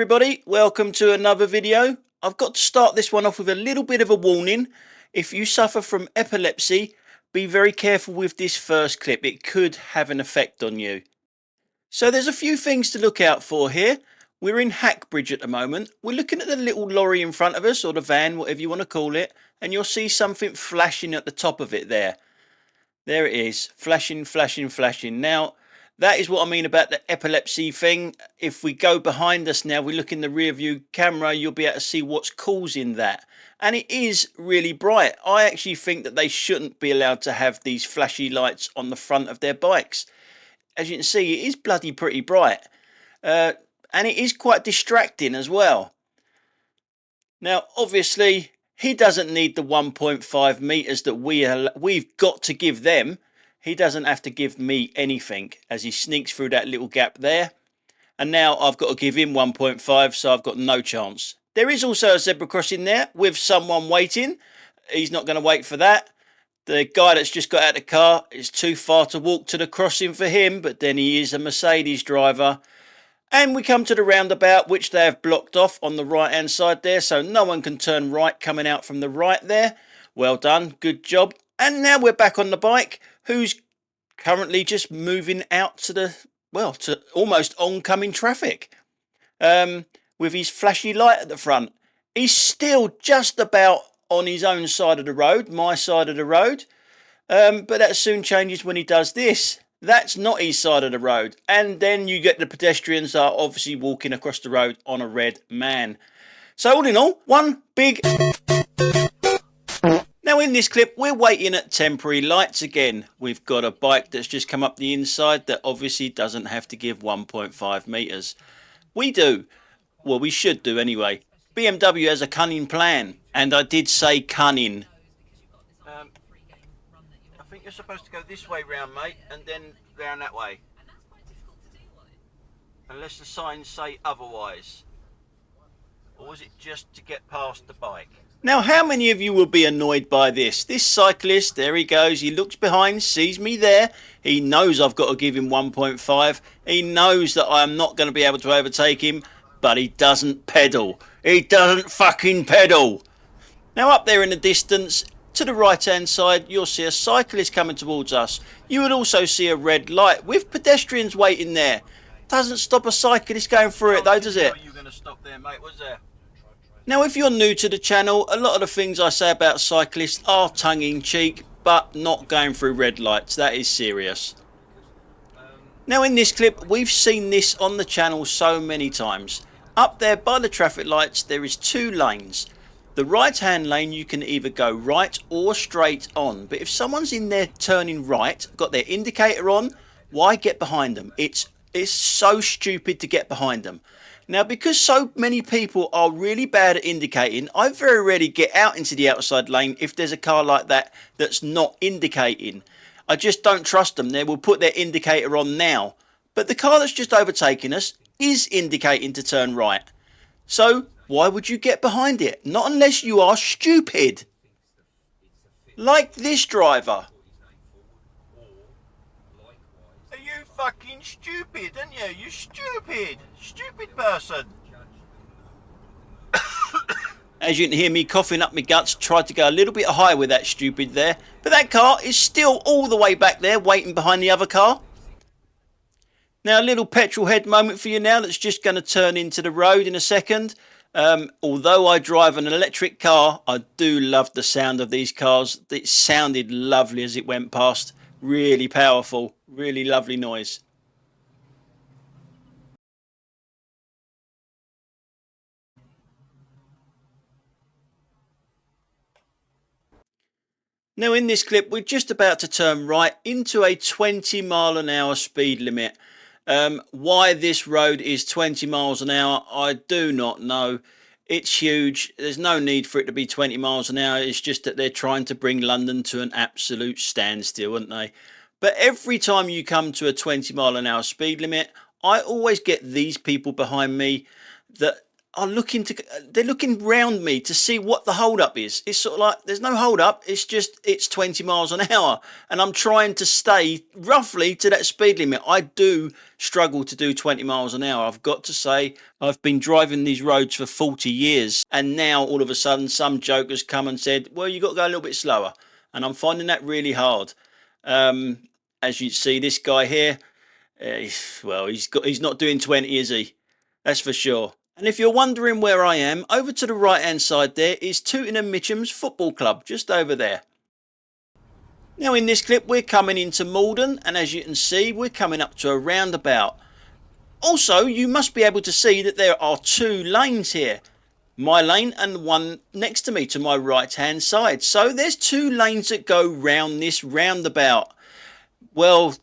everybody, welcome to another video. I've got to start this one off with a little bit of a warning. If you suffer from epilepsy, be very careful with this first clip. It could have an effect on you. So there's a few things to look out for here. We're in Hackbridge at the moment. We're looking at the little lorry in front of us, or the van, whatever you want to call it, and you'll see something flashing at the top of it there. There it is, flashing, flashing, flashing. Now, that is what I mean about the epilepsy thing. If we go behind us now, we look in the rear view camera, you'll be able to see what's causing that. And it is really bright. I actually think that they shouldn't be allowed to have these flashy lights on the front of their bikes. As you can see, it is bloody pretty bright. And it is quite distracting as well. Now, obviously, he doesn't need the 1.5 meters that we've got to give them. He doesn't have to give me anything as he sneaks through that little gap there. And now I've got to give him 1.5, so I've got no chance. There is also a zebra crossing there with someone waiting. He's not going to wait for that. The guy that's just got out of the car is too far to walk to the crossing for him, but then he is a Mercedes driver. And we come to the roundabout, which they have blocked off on the right hand side there, so no one can turn right coming out from the right there. Well done, good job. And now we're back on the bike, who's currently just moving out to the, well, to almost oncoming traffic. With his flashy light at the front. He's still just about on his own side of the road, my side of the road. But that soon changes when he does this. That's not his side of the road. And then you get the pedestrians that are obviously walking across the road on a red man. So all in all, one big... Now in this clip, we're waiting at temporary lights again. We've got a bike that's just come up the inside that obviously doesn't have to give 1.5 meters. We do. Well, we should do anyway. BMW has a cunning plan. And I did say cunning. I think you're supposed to go this way round, mate, and then round that way. Unless the signs say otherwise. Or was it just to get past the bike? Now, how many of you will be annoyed by this? This cyclist, there he goes, he looks behind, sees me there. He knows I've got to give him 1.5. He knows that I'm not going to be able to overtake him, but he doesn't pedal. He doesn't fucking pedal. Now, up there in the distance, to the right-hand side, you'll see a cyclist coming towards us. You would also see a red light with pedestrians waiting there. Doesn't stop a cyclist going through it, though, does it? You were going to stop there, mate, was there? Now, if you're new to the channel, a lot of the things I say about cyclists are tongue-in-cheek, but not going through red lights. That is serious. Now, in this clip, we've seen this on the channel so many times. Up there by the traffic lights, there is two lanes. The right-hand lane, you can either go right or straight on. But if someone's in there turning right, got their indicator on, why get behind them? It's so stupid to get behind them. Now, because so many people are really bad at indicating, I very rarely get out into the outside lane if there's a car like that that's not indicating. I just don't trust them. They will put their indicator on now. But the car that's just overtaking us is indicating to turn right. So, why would you get behind it? Not unless you are stupid. Like this driver. Are you fucking stupid, aren't you? You stupid. Stupid person. As you can hear me coughing up my guts, tried to go a little bit high with that stupid there. But that car is still all the way back there waiting behind the other car. Now, a little petrol head moment for you now that's just going to turn into the road in a second. Although I drive an electric car, I do love the sound of these cars. It sounded lovely as it went past. Really powerful, really lovely noise. Now in this clip, we're just about to turn right into a 20 mile an hour speed limit. Why this road is 20 miles an hour, I do not know. It's huge. There's no need for it to be 20 miles an hour. It's just that they're trying to bring London to an absolute standstill, aren't they? But every time you come to a 20 mile an hour speed limit, I always get these people behind me that are they're looking round me to see what the hold up is. It's sort of like there's no hold up, it's 20 miles an hour, and I'm trying to stay roughly to that speed limit. I do struggle to do 20 miles an hour. I've got to say, I've been driving these roads for 40 years, and now all of a sudden some joker's come and said, well, you got to go a little bit slower, and I'm finding that really hard. As you see, this guy here, well, he's not doing 20, is he? That's for sure. And if you're wondering where I am, over to the right hand side there is Tooting and Mitcham's football club, just over there. Now in this clip we're coming into Malden, and as you can see we're coming up to a roundabout. Also, you must be able to see that there are two lanes here. My lane and the one next to me to my right hand side. So there's two lanes that go round this roundabout. Well,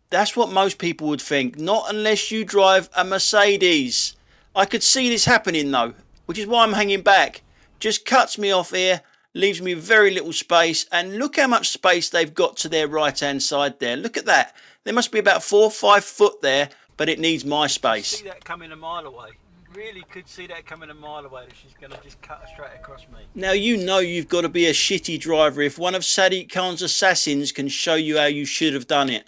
that's what most people would think, not unless you drive a Mercedes. I could see this happening though, which is why I'm hanging back. Just cuts me off here, leaves me very little space, and look how much space they've got to their right hand side there. Look at that. There must be about 4 or 5 foot there, but it needs my space. See that coming a mile away. Really could see that coming a mile away. She's going to just cut straight across me. Now you know you've got to be a shitty driver if one of Sadiq Khan's assassins can show you how you should have done it.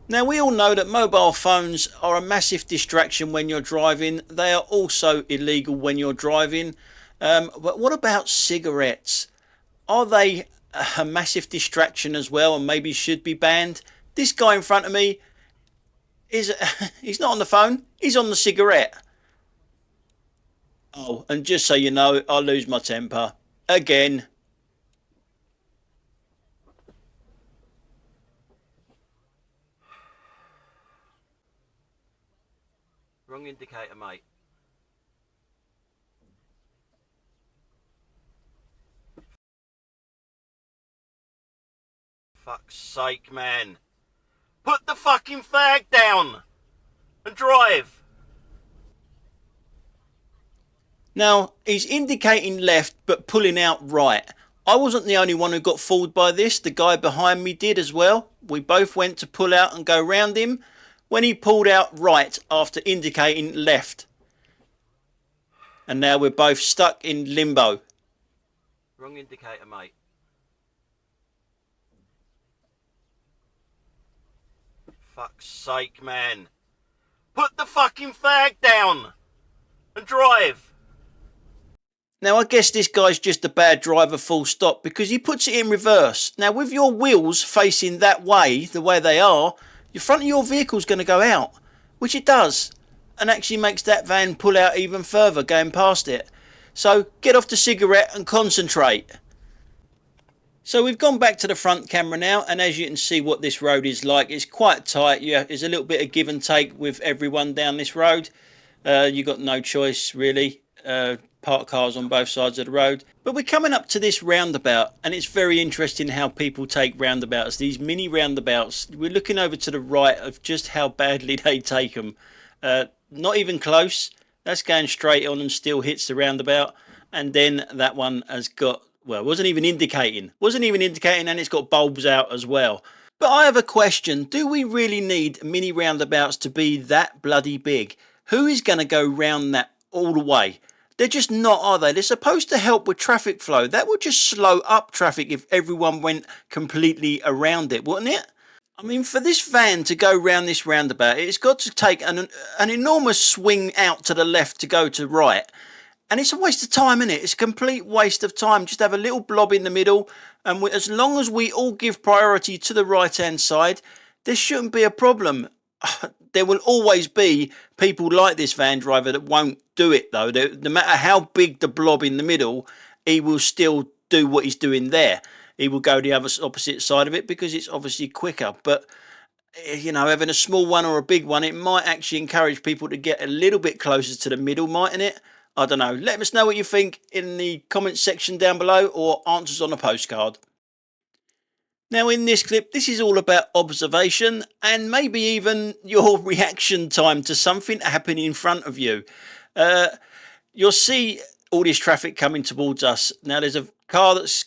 Now we all know that mobile phones are a massive distraction when you're driving. They are also illegal when you're driving. But what about cigarettes? Are they a massive distraction as well and maybe should be banned? This guy in front of me, he's not on the phone, he's on the cigarette. Oh, and just so you know, I lose my temper. Again. Wrong indicator, mate. Fuck's sake, man. Put the fucking flag down and drive. Now, he's indicating left but pulling out right. I wasn't the only one who got fooled by this. The guy behind me did as well. We both went to pull out and go round him when he pulled out right after indicating left. And now we're both stuck in limbo. Wrong indicator, mate. Fuck's sake, man. Put the fucking flag down and drive. Now I guess this guy's just a bad driver full stop because he puts it in reverse. Now with your wheels facing that way, the way they are, the front of your vehicle's going to go out, which it does, and actually makes that van pull out even further going past it. So get off the cigarette and concentrate. So we've gone back to the front camera now, and as you can see what this road is like, it's quite tight. Yeah, there's a little bit of give and take with everyone down this road. You got no choice really. Parked cars on both sides of the road. But we're coming up to this roundabout, and it's very interesting how people take roundabouts, these mini roundabouts. We're looking over to the right of just how badly they take them. Not even close. That's going straight on and still hits the roundabout. And then that one has got, well, wasn't even indicating, and it's got bulbs out as well. But I have a question. Do we really need mini roundabouts to be that bloody big? Who is going to go round that all the way? They're just not, are they? They're supposed to help with traffic flow. That would just slow up traffic if everyone went completely around it, wouldn't it? I mean, for this van to go round this roundabout, it's got to take an enormous swing out to the left to go to right. And it's a waste of time, isn't it? It's a complete waste of time. Just have a little blob in the middle. And as long as we all give priority to the right-hand side, there shouldn't be a problem. There will always be people like this van driver that won't do it, though. No matter how big the blob in the middle, he will still do what he's doing there. He will go the other opposite side of it because it's obviously quicker. But, you know, having a small one or a big one, it might actually encourage people to get a little bit closer to the middle, mightn't it? I don't know. Let us know what you think in the comments section down below or answers on a postcard. Now in this clip, this is all about observation and maybe even your reaction time to something happening in front of you. You'll see all this traffic coming towards us. Now there's a car that's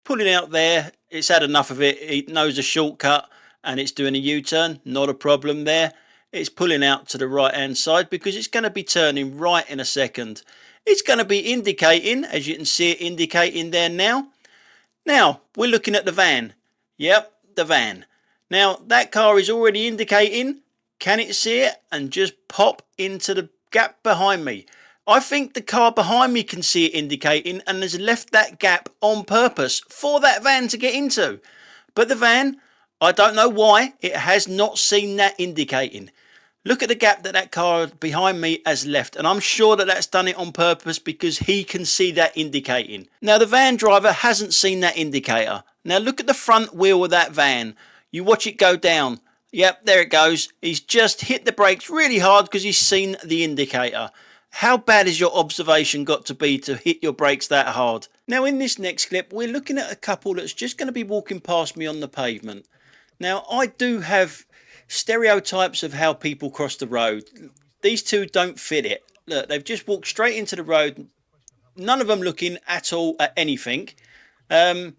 pulling out there. It's had enough of it. It knows a shortcut and it's doing a U-turn. Not a problem there. It's pulling out to the right hand side because it's going to be turning right in a second. It's going to be indicating, as you can see it indicating there now. Now we're looking at the van. Yep, the van. Now that car is already indicating. Can it see it and just pop into the gap behind me? I think the car behind me can see it indicating and has left that gap on purpose for that van to get into. But the van, I don't know why, it has not seen that indicating. Look at the gap that that car behind me has left, and I'm sure that that's done it on purpose because he can see that indicating. Now the van driver hasn't seen that indicator. Now look at the front wheel of that van. You watch it go down. Yep, there it goes. He's just hit the brakes really hard because he's seen the indicator. How bad has your observation got to be to hit your brakes that hard? Now in this next clip, we're looking at a couple that's just going to be walking past me on the pavement. Now I do have stereotypes of how people cross the road. These two don't fit it. Look, they've just walked straight into the road, none of them looking at all at anything, and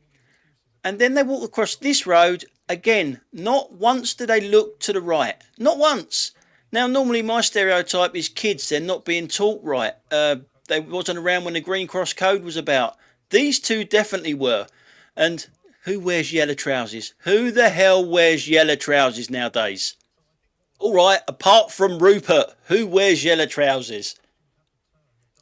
then they walk across this road again. Not once do they look to the right, not once. Now normally my stereotype is kids, they're not being taught right. They wasn't around when the Green Cross Code was about. These two definitely were. And who wears yellow trousers? Who the hell wears yellow trousers nowadays? Alright, apart from Rupert, who wears yellow trousers?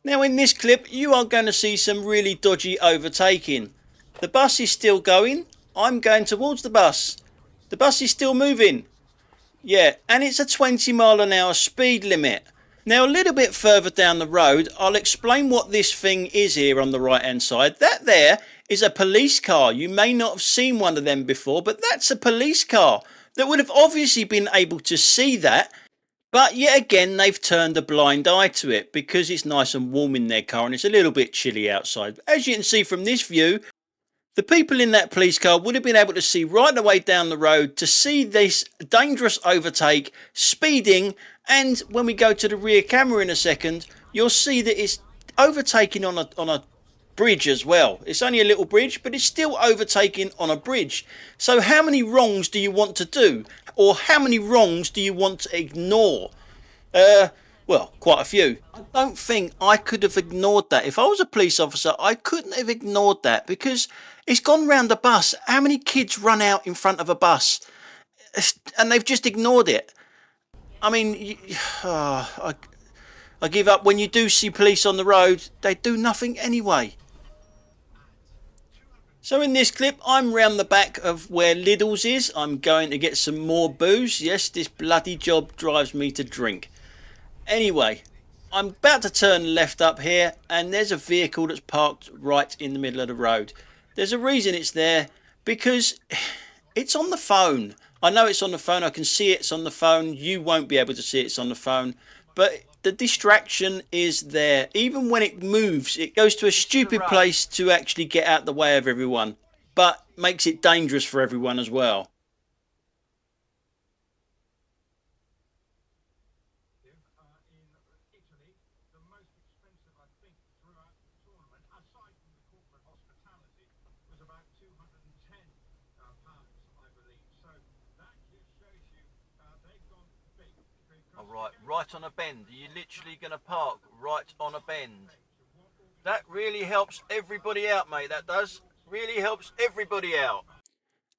Now in this clip, you are going to see some really dodgy overtaking. The bus is still going. I'm going towards the bus. The bus is still moving. Yeah, and it's a 20 mile an hour speed limit. Now a little bit further down the road, I'll explain what this thing is here on the right hand side. That there is a police car. You may not have seen one of them before, but that's a police car that would have obviously been able to see that. But yet again, they've turned a blind eye to it because it's nice and warm in their car and it's a little bit chilly outside. As you can see from this view, the people in that police car would have been able to see right away down the road to see this dangerous overtake, speeding, and when we go to the rear camera in a second, you'll see that it's overtaking on a bridge as well. It's only a little bridge, but it's still overtaking on a bridge. So how many wrongs do you want to do? Or how many wrongs do you want to ignore? Well, quite a few. I don't think I could have ignored that. If I was a police officer, I couldn't have ignored that because it's gone round the bus. How many kids run out in front of a bus and they've just ignored it? I mean, I give up. When you do see police on the road, they do nothing anyway. So in this clip, I'm round the back of where Lidl's is. I'm going to get some more booze. Yes, this bloody job drives me to drink. Anyway, I'm about to turn left up here and there's a vehicle that's parked right in the middle of the road. There's a reason it's there, because it's on the phone. I know it's on the phone, I can see it's on the phone. You won't be able to see it's on the phone, but the distraction is there. Even when it moves, it goes to a stupid place to actually get out the way of everyone, but makes it dangerous for everyone as well. Right on a bend. You're literally going to park right on a bend. That really helps everybody out, mate. That does. Really helps everybody out.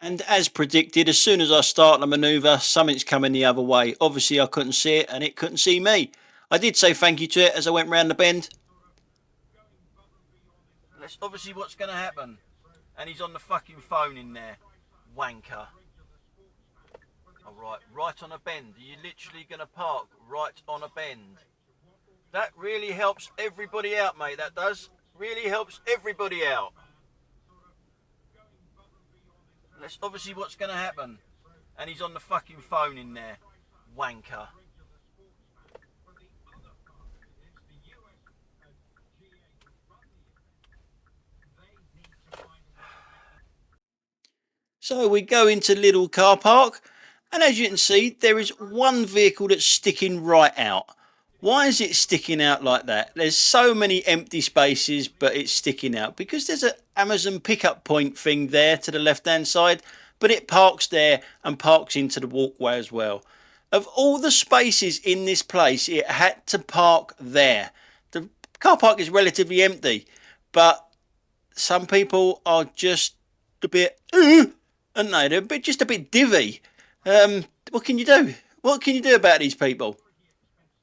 And as predicted, as soon as I start the manoeuvre, something's coming the other way. Obviously, I couldn't see it and it couldn't see me. I did say thank you to it as I went round the bend. That's obviously what's going to happen. And he's on the fucking phone in there. Wanker. Alright, right on a bend. You're literally going to park right on a bend. That really helps everybody out, mate. That does. Really helps everybody out. That's obviously what's going to happen. And he's on the fucking phone in there. Wanker. So we go into little car park, and as you can see, there is one vehicle that's sticking right out. Why is it sticking out like that? There's so many empty spaces, but it's sticking out because there's an Amazon pickup point thing there to the left hand side, but it parks there and parks into the walkway as well. Of all the spaces in this place, it had to park there. The car park is relatively empty, but some people are just a bit, and they're just a bit divvy. What can you do? What can you do about these people?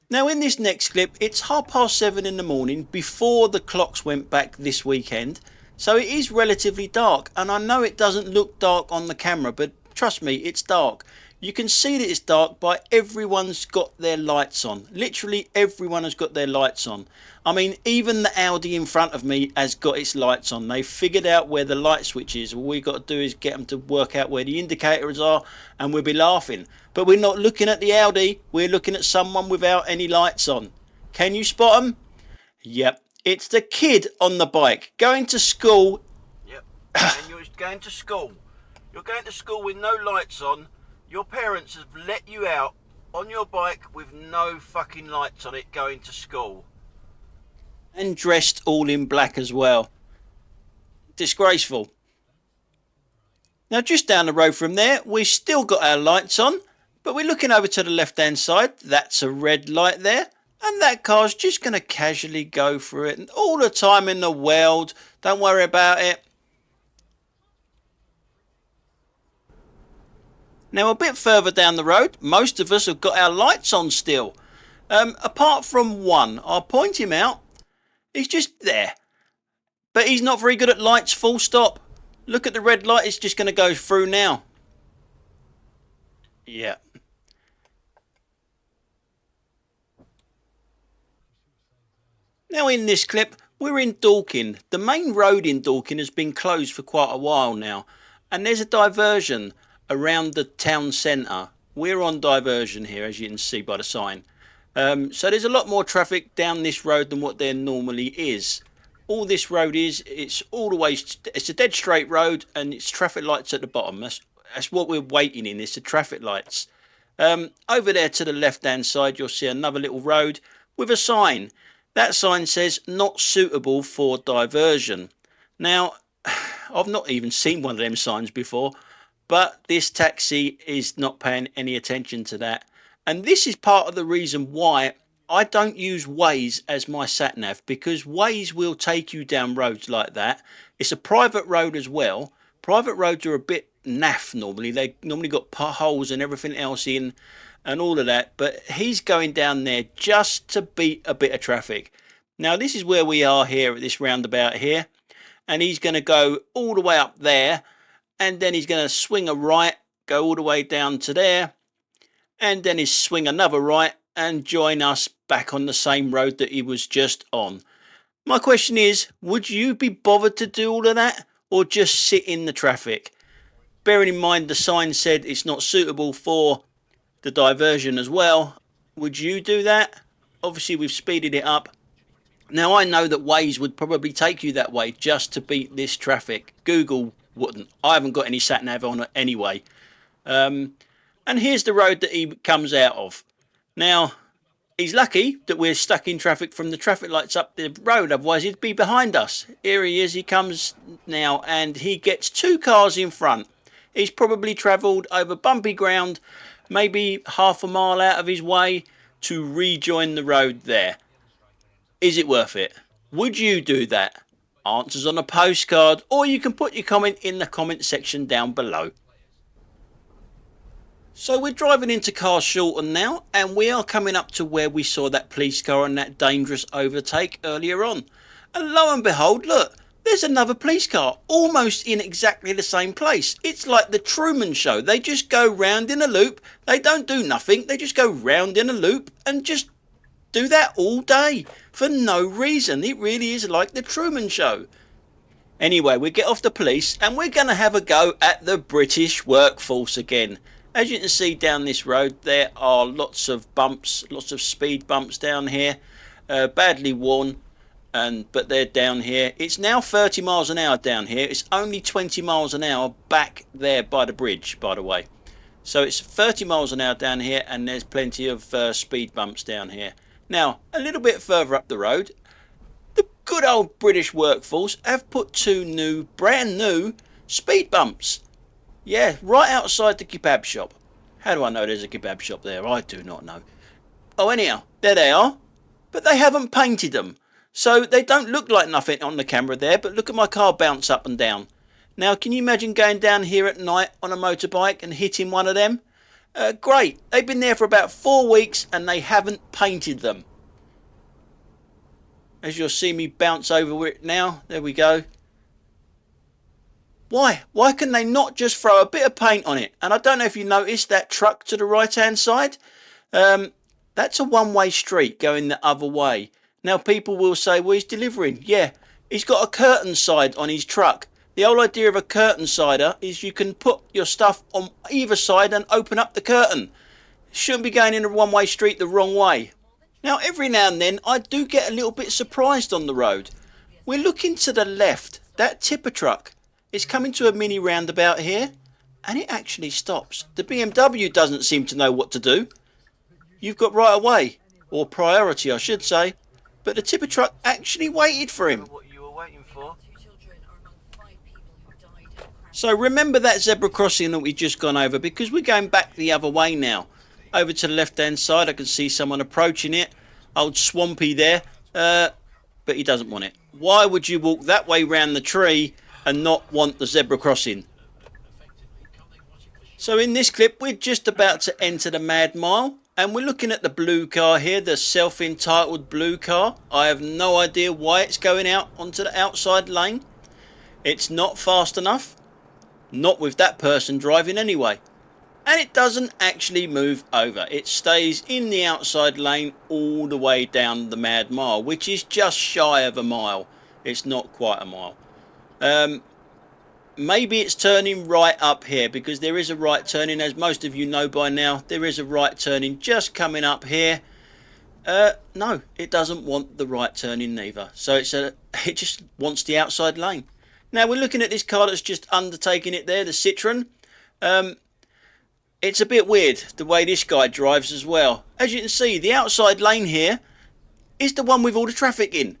Now in this next clip, it's 7:30 in the morning before the clocks went back this weekend. So it is relatively dark, and I know it doesn't look dark on the camera, but trust me, it's dark. You can see that it's dark by everyone's got their lights on. Literally everyone has got their lights on. I mean, even the Audi in front of me has got its lights on. They figured out where the light switch is. All we got to do is get them to work out where the indicators are, and we'll be laughing. But we're not looking at the Audi. We're looking at someone without any lights on. Can you spot them? Yep. It's the kid on the bike going to school. Yep. And you're going to school. You're going to school with no lights on. Your parents have let you out on your bike with no fucking lights on it going to school. And dressed all in black as well. Disgraceful. Now just down the road from there, we've still got our lights on, but we're looking over to the left hand side. That's a red light there. And that car's just going to casually go through it. And all the time in the world. Don't worry about it. Now a bit further down the road, most of us have got our lights on still. Apart from one, I'll point him out. He's just there. But he's not very good at lights, full stop. Look at the red light, it's just going to go through now. Yeah. Now in this clip, we're in Dorking. The main road in Dorking has been closed for quite a while now. And there's a diversion around the town centre. We're on diversion here, as you can see by the sign. So there's a lot more traffic down this road than what there normally is. All this road is, it's a dead straight road, and it's traffic lights at the bottom. That's what we're waiting in, it's the traffic lights. Over there to the left hand side, you'll see another little road with a sign. That sign says not suitable for diversion. Now, I've not even seen one of them signs before, but this taxi is not paying any attention to that. And this is part of the reason why I don't use Waze as my sat-nav, because Waze will take you down roads like that. It's a private road as well. Private roads are a bit naff normally. They normally got potholes and everything else in and all of that. But he's going down there just to beat a bit of traffic. Now this is where we are here at this roundabout here. And he's going to go all the way up there. And then he's going to swing a right, go all the way down to there. And then he's swing another right and join us back on the same road that he was just on. My question is, would you be bothered to do all of that, or just sit in the traffic? Bearing in mind the sign said it's not suitable for the diversion as well, would you do that? Obviously we've speeded it up. Now I know that Waze would probably take you that way just to beat this traffic. Google wouldn't. I haven't got any sat nav on it anyway. And here's the road that he comes out of. Now, he's lucky that we're stuck in traffic from the traffic lights up the road, otherwise he'd be behind us. Here he is, he comes now, and he gets two cars in front. He's probably travelled over bumpy ground, maybe half a mile out of his way to rejoin the road there. Is it worth it? Would you do that? Answers on a postcard, or you can put your comment in the comment section down below. So we're driving into Carshalton now, and we are coming up to where we saw that police car and that dangerous overtake earlier on. And lo and behold, look, there's another police car, almost in exactly the same place. It's like the Truman Show. They just go round in a loop, they don't do nothing, they just go round in a loop and just do that all day for no reason. It really is like the Truman Show. Anyway, we get off the police and we're going to have a go at the British workforce again. As you can see down this road, there are lots of bumps, lots of speed bumps down here, badly worn. but they're down here. It's now 30 miles an hour down here. It's only 20 miles an hour back there by the bridge, by the way. So it's 30 miles an hour down here, and there's plenty of speed bumps down here. Now, a little bit further up the road, the good old British workforce have put two brand new speed bumps. Yeah, right outside the kebab shop. How do I know there's a kebab shop there? I do not know. Oh, anyhow, there they are. But they haven't painted them. So they don't look like nothing on the camera there, but look at my car bounce up and down. Now, can you imagine going down here at night on a motorbike and hitting one of them? Great. They've been there for about 4 weeks and they haven't painted them. As you'll see me bounce over it now. There we go. Why? Why can they not just throw a bit of paint on it? And I don't know if you noticed that truck to the right-hand side. That's a one-way street going the other way. Now, people will say, well, he's delivering. Yeah, he's got a curtain side on his truck. The whole idea of a curtain sider is you can put your stuff on either side and open up the curtain. Shouldn't be going in a one-way street the wrong way. Now, every now and then, I do get a little bit surprised on the road. We're looking to the left. That tipper truck is coming to a mini roundabout here, and it actually stops. The BMW doesn't seem to know what to do. You've got right away, or priority, I should say. But the tipper truck actually waited for him. What you were waiting for? So remember that zebra crossing that we've just gone over, because we're going back the other way now. Over to the left hand side, I can see someone approaching it. Old Swampy there, but he doesn't want it. Why would you walk that way round the tree and not want the zebra crossing? So in this clip, we're just about to enter the Mad Mile. And we're looking at the blue car here, the self-entitled blue car. I have no idea why it's going out onto the outside lane. It's not fast enough. Not with that person driving anyway. And it doesn't actually move over. It stays in the outside lane all the way down the Mad Mile, which is just shy of a mile. It's not quite a mile. Maybe it's turning right up here, because there is a right turning, as most of you know by now. There is a right turning just coming up here. No, it doesn't want the right turning neither. So it just wants the outside lane. Now we're looking at this car that's just undertaking it there, the Citroen. It's a bit weird the way this guy drives as well. As you can see, the outside lane here is the one with all the traffic in.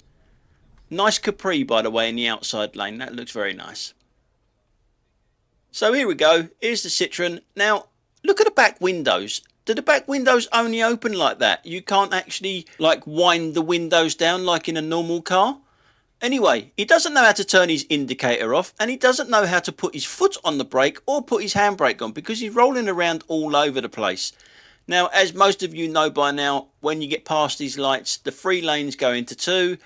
Nice Capri, by the way, in the outside lane. That looks very nice. So here we go, here's the Citroen. Now, look at the back windows. Do the back windows only open like that? You can't actually, like, wind the windows down like in a normal car? Anyway, he doesn't know how to turn his indicator off, and he doesn't know how to put his foot on the brake or put his handbrake on, because he's rolling around all over the place. Now, as most of you know by now, when you get past these lights, the 3 lanes go into 2.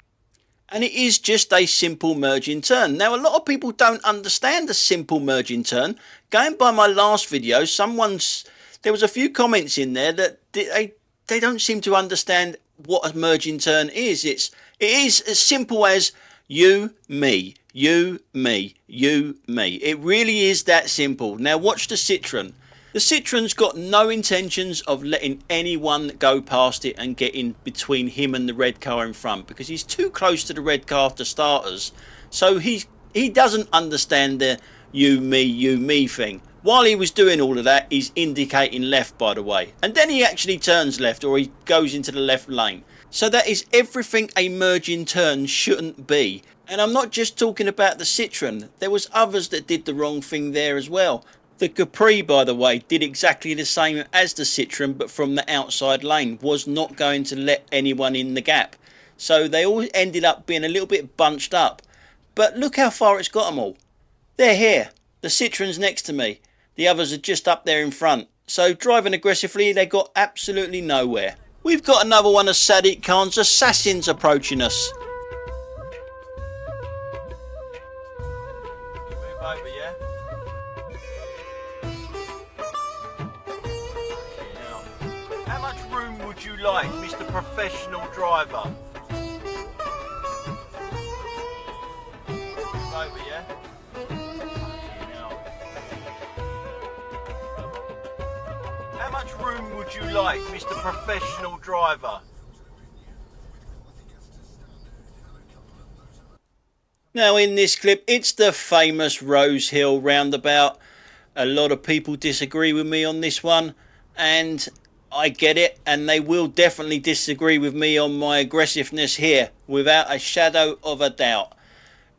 And it is just a simple merging turn. Now, a lot of people don't understand the simple merging turn. Going by my last video, there was a few comments in there that they don't seem to understand what a merging turn is. It is as simple as you, me, you, me, you, me. It really is that simple. Now, watch the Citroen. The Citroen's got no intentions of letting anyone go past it and get in between him and the red car in front, because he's too close to the red car for starters. So he doesn't understand the you, me thing. While he was doing all of that, he's indicating left, by the way. And then he actually turns left, or he goes into the left lane. So that is everything a merging turn shouldn't be. And I'm not just talking about the Citroen. There was others that did the wrong thing there as well. The Capri, by the way, did exactly the same as the Citroen, but from the outside lane, was not going to let anyone in the gap. So they all ended up being a little bit bunched up. But look how far it's got them all. They're here. The Citroen's next to me. The others are just up there in front. So driving aggressively, they got absolutely nowhere. We've got another one of Sadiq Khan's assassins approaching us. Move over, yeah? How much room would you like, Mr. Professional Driver? Move over, yeah? How much room would you like, Mr. Professional Driver? Now in this clip, it's the famous Rose Hill roundabout. A lot of people disagree with me on this one, and I get it, and they will definitely disagree with me on my aggressiveness here, without a shadow of a doubt.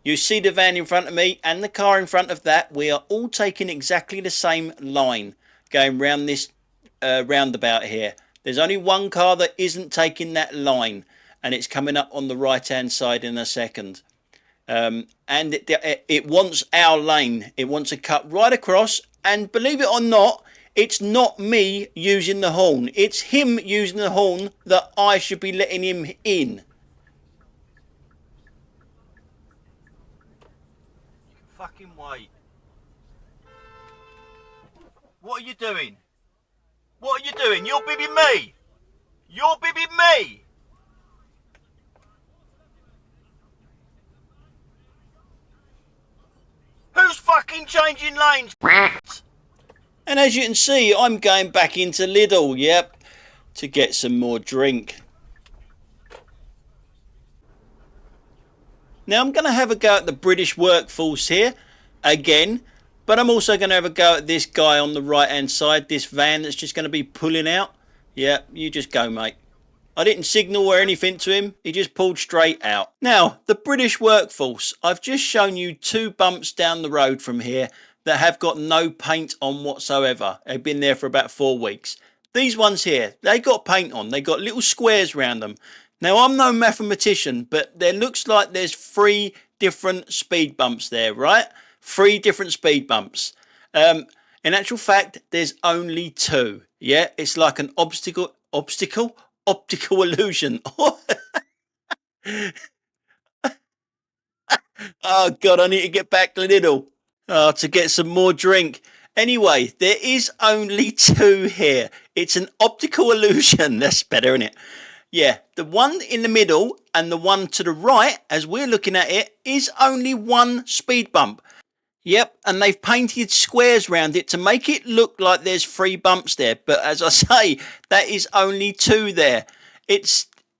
You see the van in front of me and the car in front of that. We are all taking exactly the same line going round this roundabout here. There's only one car that isn't taking that line, and it's coming up on the right hand side in a second. And it wants our lane. It wants to cut right across, and believe it or not, it's not me using the horn. It's him using the horn that I should be letting him in. Fucking wait. What are you doing? What are you doing? You're bibbing me. You're bibbing me. Who's fucking changing lanes? And as you can see, I'm going back into Lidl, yep, to get some more drink. Now I'm going to have a go at the British workforce here, again, but I'm also going to have a go at this guy on the right hand side, this van that's just going to be pulling out. Yeah, you just go, mate. I didn't signal or anything to him, he just pulled straight out. Now, the British workforce, I've just shown you 2 bumps down the road from here that have got no paint on whatsoever. They've been there for about 4 weeks. These ones here, they got paint on, they got little squares around them. Now, I'm no mathematician, but there looks like there's 3 different speed bumps there, right? 3 different speed bumps. In actual fact, there's only 2. Yeah, it's like an optical illusion. Oh God, I need to get back to Lidl to get some more drink. Anyway, there is only 2 here. It's an optical illusion. That's better, isn't it? Yeah, the one in the middle and the one to the right, as we're looking at it, is only 1 speed bump. Yep, and they've painted squares around it to make it look like there's 3 bumps there. But as I say, that is only 2 there.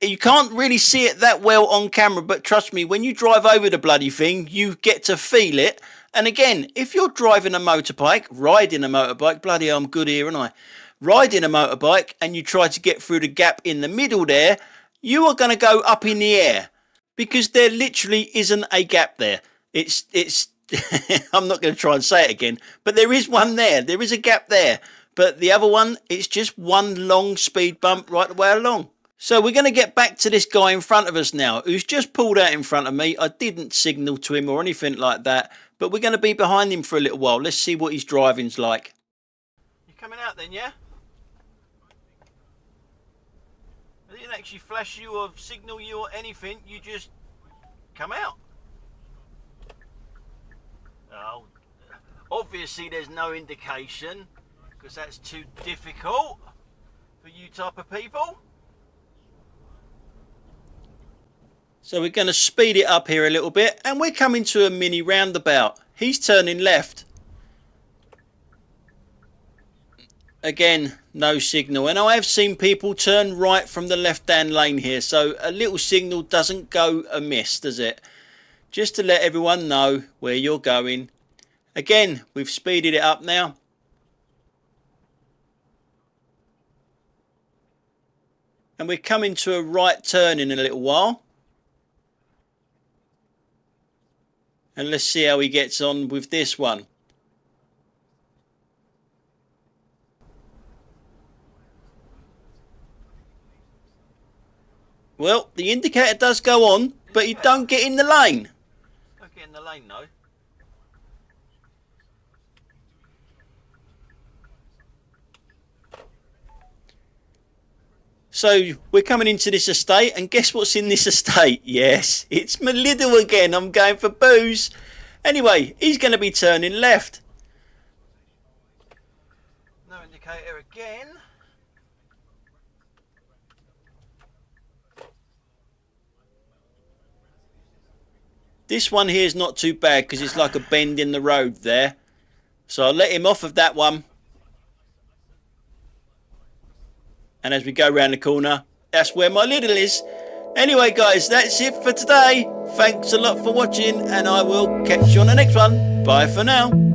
You can't really see it that well on camera, but trust me, when you drive over the bloody thing, you get to feel it. And again, if you're driving a motorbike, riding a motorbike, bloody hell, I'm good here, aren't I? Riding a motorbike, and you try to get through the gap in the middle there, you are going to go up in the air, because there literally isn't a gap there. It's I'm not going to try and say it again, but there is one there. There is a gap there. But the other one, it's just 1 long speed bump right the way along. So we're going to get back to this guy in front of us now, who's just pulled out in front of me. I didn't signal to him or anything like that, but we're going to be behind him for a little while. Let's see what his driving's like. You're coming out then, yeah? I didn't actually flash you or signal you or anything. You just come out. Oh, obviously there's no indication, because that's too difficult for you type of people. So we're going to speed it up here a little bit, and we're coming to a mini roundabout. He's turning left. Again, no signal, and I have seen people turn right from the left-hand lane here, so a little signal doesn't go amiss, does it? Just to let everyone know where you're going. Again, we've speeded it up now. And we're coming to a right turn in a little while. And let's see how he gets on with this one. Well, the indicator does go on, but you don't get in the lane. Don't get in the lane, though. So we're coming into this estate, and guess what's in this estate? Yes, it's my Lidl again. I'm going for booze. Anyway, he's going to be turning left. No indicator again. This one here is not too bad because it's like a bend in the road there. So I'll let him off of that one. And as we go round the corner, that's where my Lidl is. Anyway guys, that's it for today. Thanks a lot for watching, and I will catch you on the next one. Bye for now.